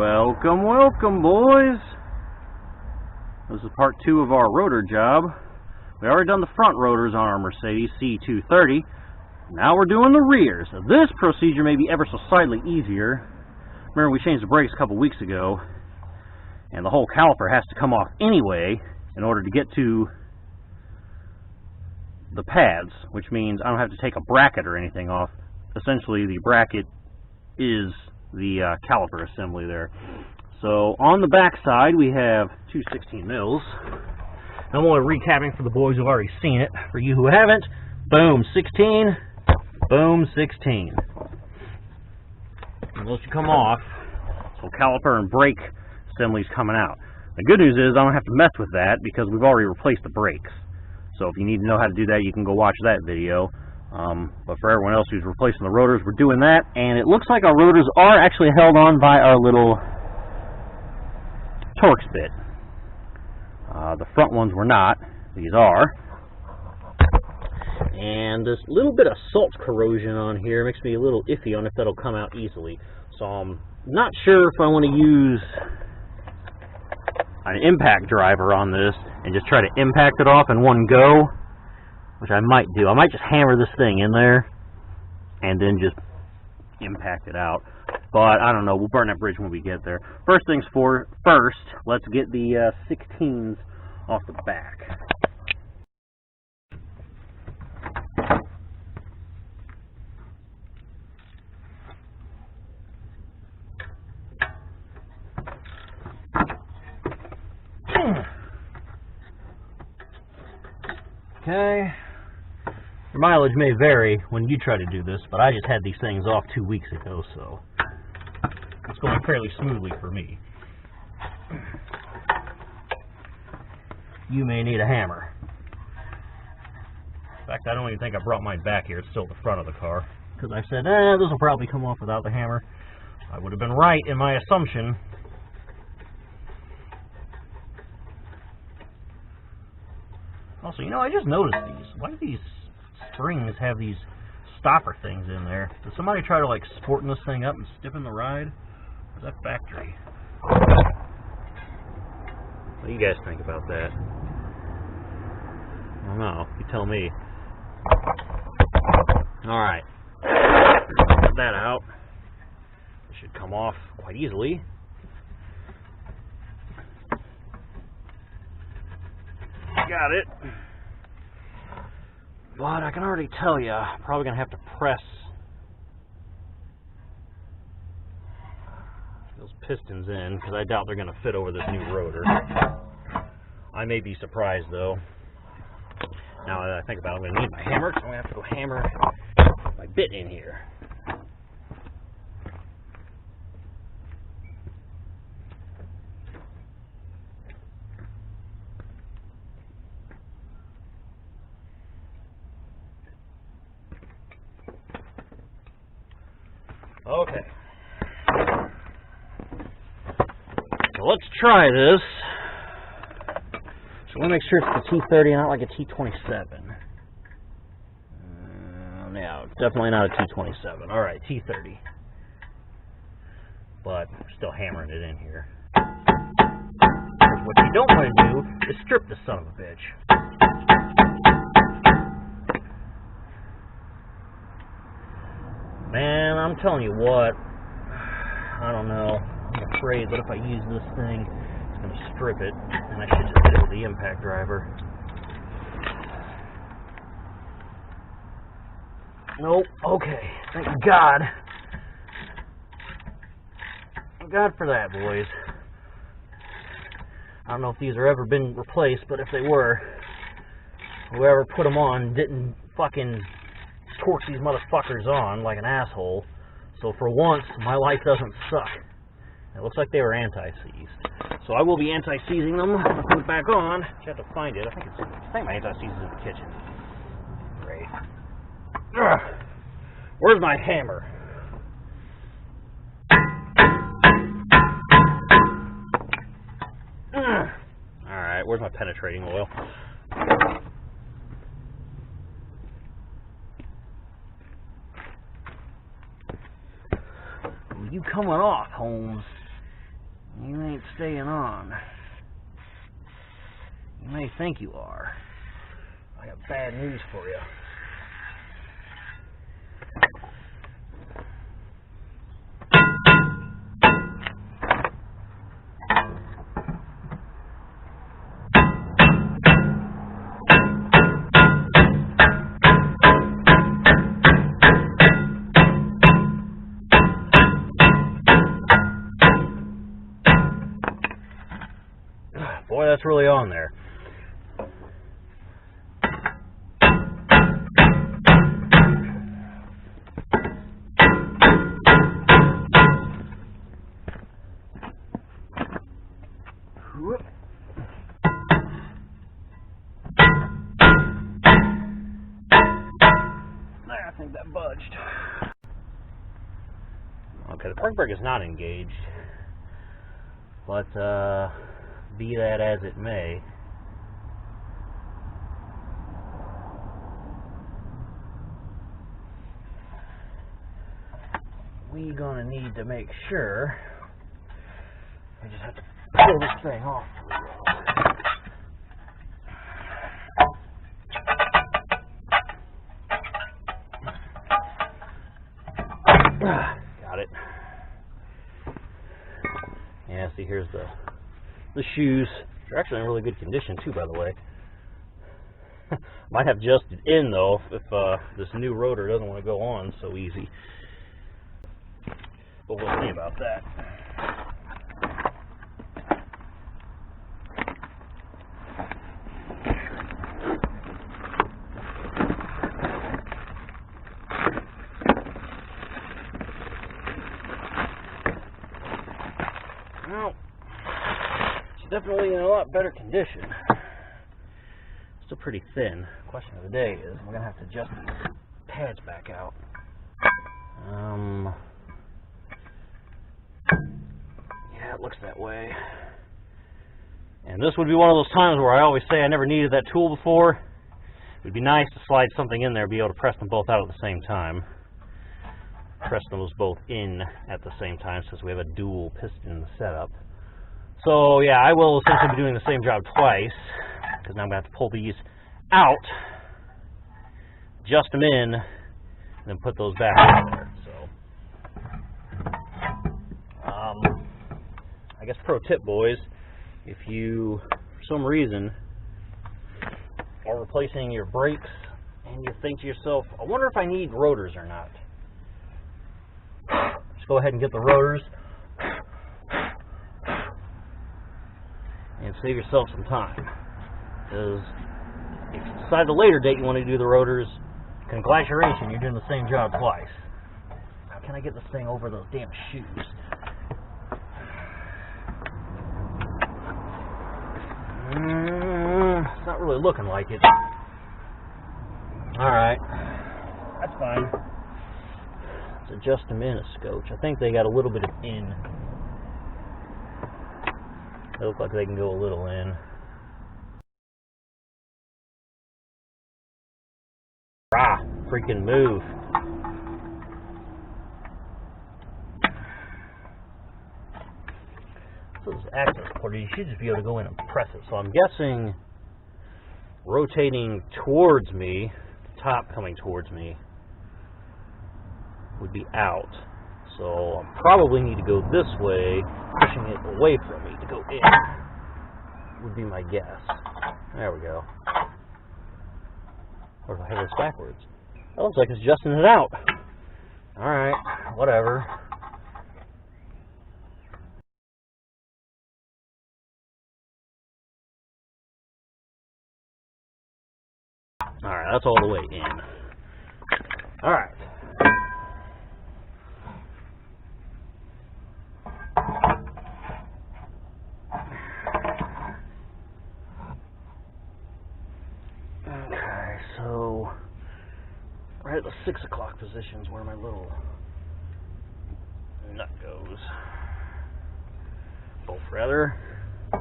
Welcome, welcome, boys. This is part 2 of our rotor job. We already done the front rotors on our Mercedes C230. Now we're doing the rears. Now this procedure may be ever so slightly easier. Remember, we changed the brakes a couple weeks ago, and the whole caliper has to come off anyway in order to get to the pads, which means I don't have to take a bracket or anything off. Essentially, the bracket is the caliper assembly there. So on the back side we have two 16 mils. I'm only recapping for the boys who've already seen it. For you who haven't, boom, 16, boom, 16. And those should come off. So caliper and brake assembly's coming out. The good news is I don't have to mess with that because we've already replaced the brakes. So if you need to know how to do that, you can go watch that video. But for everyone else who's replacing the rotors, we're doing that, and it looks like our rotors are actually held on by our little Torx bit. The front ones were not. These are. And this little bit of salt corrosion on here makes me a little iffy on if that'll come out easily. So I'm not sure if I want to use an impact driver on this and just try to impact it off in one go, which I might do. I might just hammer this thing in there and then just impact it out. But I don't know. We'll burn that bridge when we get there. First things first, let's get the 16s off the back. Okay. Your mileage may vary when you try to do this, but I just had these things off 2 weeks ago, so it's going fairly smoothly for me. You may need a hammer. In fact, I don't even think I brought mine back here. It's still at the front of the car, because I said, this will probably come off without the hammer. I would have been right in my assumption. Also, you know, I just noticed these. Why do these springs have these stopper things in there? Did somebody try to, like, sporting this thing up and stiffen the ride? Or is that factory? What do you guys think about that? I don't know. You tell me. Alright. Get that out. It should come off quite easily. Got it. But I can already tell you, I'm probably going to have to press those pistons in, because I doubt they're going to fit over this new rotor. I may be surprised, though. Now that I think about it, I'm going to need my hammer, so I'm going to have to go hammer my bit in here. Okay, so let's try this. So let me make sure it's the T30, not like a T27. No, it's definitely not a T27. Alright, T30. But we're still hammering it in here. What you don't want to do is strip this son of a bitch. Man, I'm telling you what, I don't know. I'm afraid that if I use this thing, it's going to strip it, and I should just hit it with the impact driver. Nope. Okay. Thank God. Thank God for that, boys. I don't know if these have ever been replaced, but if they were, whoever put them on didn't fucking torch these motherfuckers on like an asshole. So for once, my life doesn't suck. It looks like they were anti-seized. So I will be anti-seizing them. I'll put it back on. I have to find it. I think my anti-seize is in the kitchen. Great. Ugh. Where's my hammer? Alright, where's my penetrating oil? You coming off, Holmes. You ain't staying on. You may think you are. I got bad news for you. Boy, that's really on there. Whoop. There, I think that budged. Okay, the park brake is not engaged, but be that as it may, we gonna need to make sure we just have to pull this thing off. Got it. Yeah, see, here's the shoes. They're actually in really good condition too, by the way. Might have adjusted in though if this new rotor doesn't want to go on so easy. But we'll see about that. Well, it's definitely in a lot better condition. Still pretty thin. Question of the day is we're gonna have to adjust these pads back out. Yeah, it looks that way. And this would be one of those times where I always say I never needed that tool before. It would be nice to slide something in there, be able to press them both out at the same time. Press those both in at the same time since we have a dual piston setup. So yeah, I will essentially be doing the same job twice, because now I'm going to have to pull these out, adjust them in, and then put those back in there. So, I guess pro tip, boys, if you, for some reason, are replacing your brakes and you think to yourself, I wonder if I need rotors or not, just go ahead and get the rotors and save yourself some time. Because if you decide at a later date you want to do the rotors, congratulations, you're doing the same job twice. How can I get this thing over those damn shoes? It's not really looking like it. Alright, that's fine. Let's adjust them in a scotch. I think they got a little bit of in. They look like they can go a little in. Ah, freaking move. So this access port, you should just be able to go in and press it. So I'm guessing rotating towards me, the top coming towards me, would be out. So I probably need to go this way, pushing it away from me to go in, would be my guess. There we go. Or if I have this backwards. That looks like it's adjusting it out. Alright, whatever. Alright, that's all the way in. Alright. Okay, so right at the 6 o'clock position is where my little nut goes. Bolt rather. So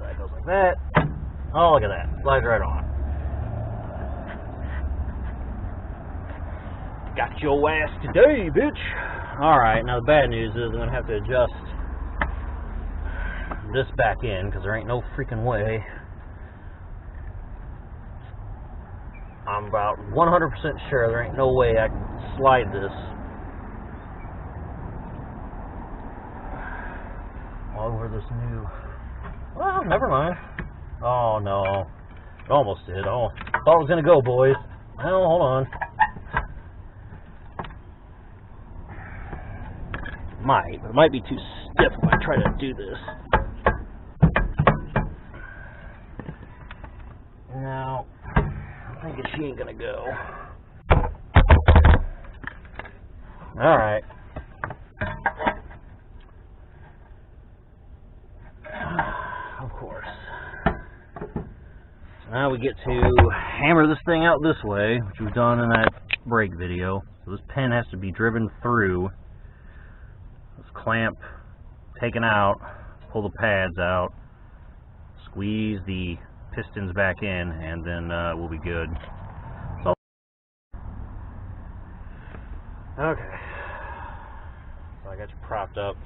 that goes like that. Oh, look at that. Slides right on. Got your ass today, bitch. Alright, now the bad news is I'm going to have to adjust this back in because there ain't no freaking way. I'm about 100% sure there ain't no way I can slide this over this new... Well, never mind. Oh, no. It almost did. Oh, thought it was going to go, boys. Well, hold on. But it might be too stiff if I try to do this. No, I'm thinking she ain't gonna go. Alright. Of course. So now we get to hammer this thing out this way, which we've done in that brake video. So this pin has to be driven through. This clamp taken out, pull the pads out, squeeze the pistons back in, and then we'll be good. So, okay, so I got you propped up.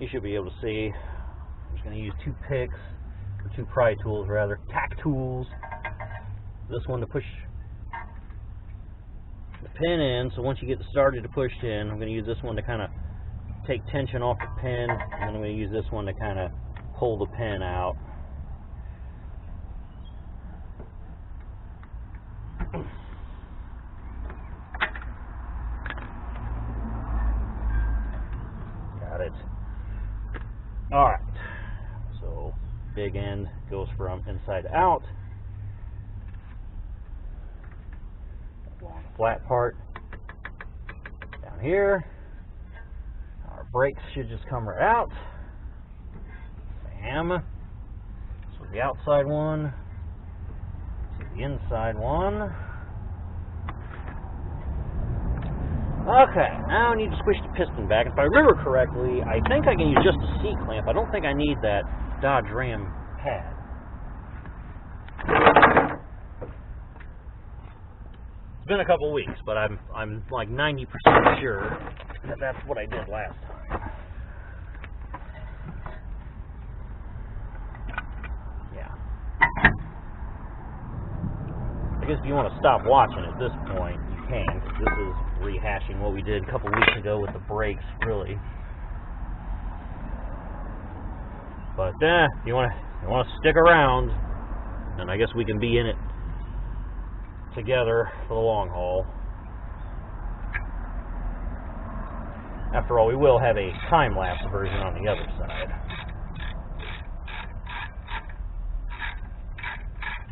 You should be able to see. I'm just going to use two picks, or two pry tools rather, tack tools. This one to push the pin in, so once you get started to push in, I'm going to use this one to kind of take tension off the pin, and then I'm going to use this one to kind of pull the pin out. Got it. Alright, so big end goes from inside to out. Along the flat part down here. Our brakes should just come right out. Bam. So the outside one. So the inside one. Okay, now I need to squish the piston back. If I remember correctly, I think I can use just a C-clamp. I don't think I need that Dodge Ram pad. It's been a couple weeks, but I'm like 90% sure that that's what I did last time. Yeah. I guess if you want to stop watching at this point, you can, because this is rehashing what we did a couple weeks ago with the brakes, really. But if you want to stick around, then I guess we can be in it together for the long haul. After all, we will have a time-lapse version on the other side.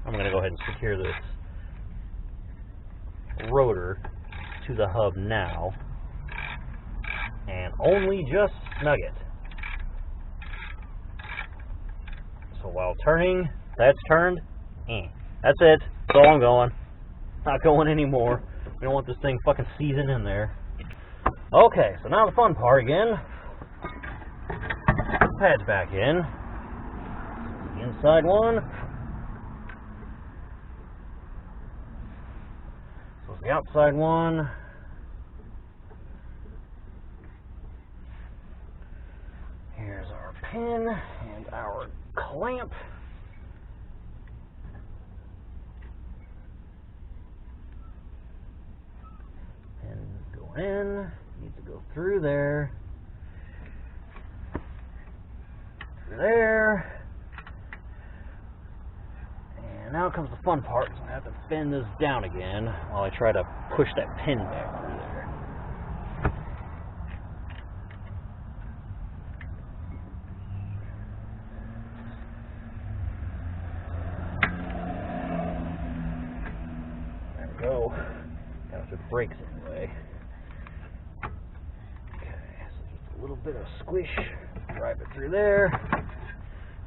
I'm going to go ahead and secure this rotor to the hub now, and only just snug it. So while turning, that's turned. That's it. That's all I'm going. Not going anymore. We don't want this thing fucking seizing in there. Okay, so now the fun part again. Pads back in. The inside one. So the outside one. Here's our pin and our clamp. Pin go in. Needs to go through there. Through there. And now comes the fun part. So I have to bend this down again while I try to push that pin back through there. There we go. Got to put brakes anyway. A little bit of squish, drive it through there,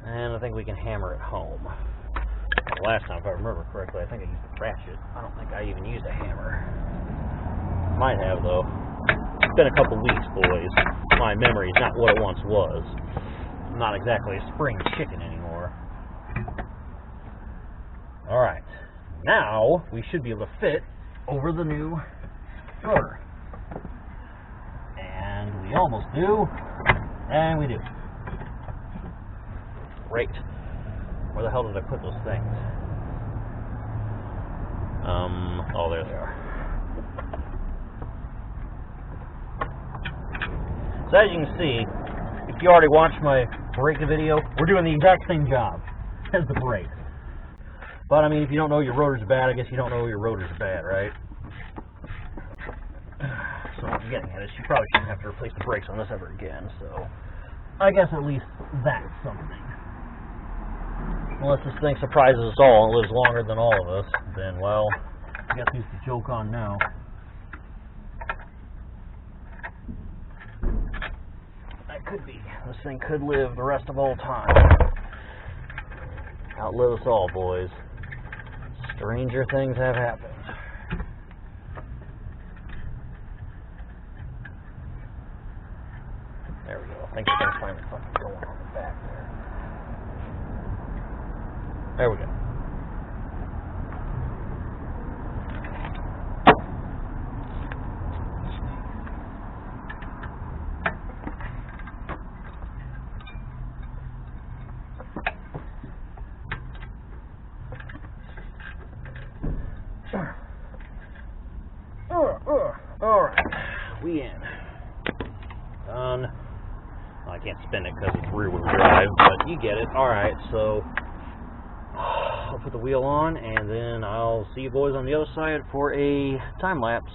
and I think we can hammer it home. Last time, if I remember correctly, I think I used a ratchet. I don't think I even used a hammer. Might have, though. It's been a couple weeks, boys. My memory is not what it once was. I'm not exactly a spring chicken anymore. Alright, now we should be able to fit over the new rotor. And we We almost do, and we do. Great. Where the hell did I put those things? Oh, there they are. So as you can see, if you already watched my brake video, we're doing the exact same job as the brake. But I mean, if you don't know your rotor's bad, I guess you don't know your rotor's bad, right? So what I'm getting at is you probably shouldn't have to replace the brakes on this ever again, so I guess at least that's something. Unless this thing surprises us all and lives longer than all of us, then, well, I guess who's to joke on now. That could be. This thing could live the rest of all time. Outlive us all, boys. Stranger things have happened. There we go. I think the thing's finally fucking going on the back there. There we go. Alright, we in. Done. Well, I can't spin it because it's rear-wheel drive, but you get it. Alright, so I'll put the wheel on, and then I'll see you boys on the other side for a time-lapse.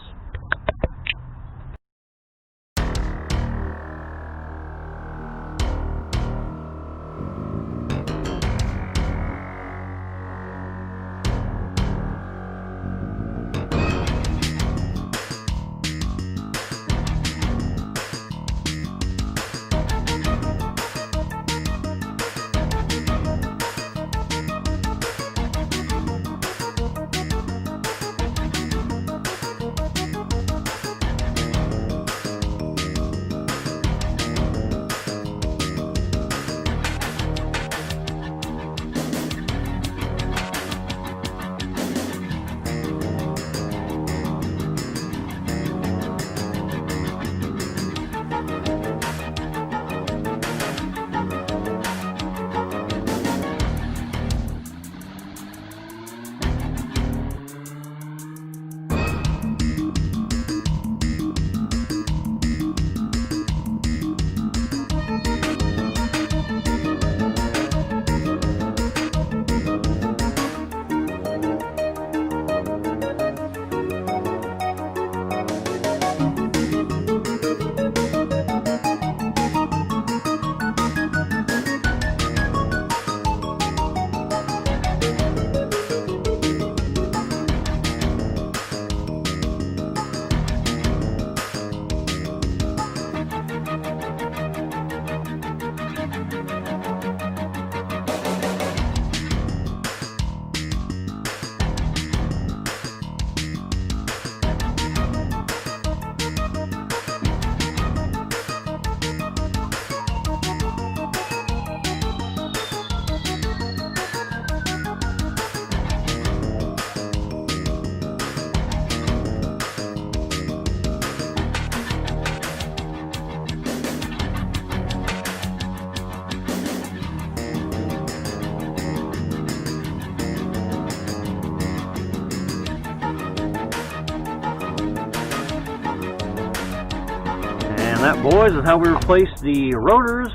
That, boys, is how we replace the rotors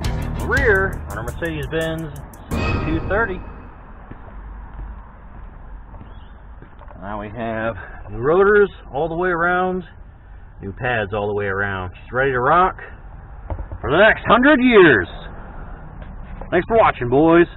in the rear on our Mercedes-Benz C230. Now we have new rotors all the way around, new pads all the way around. She's ready to rock for the next 100 years. Thanks for watching, boys.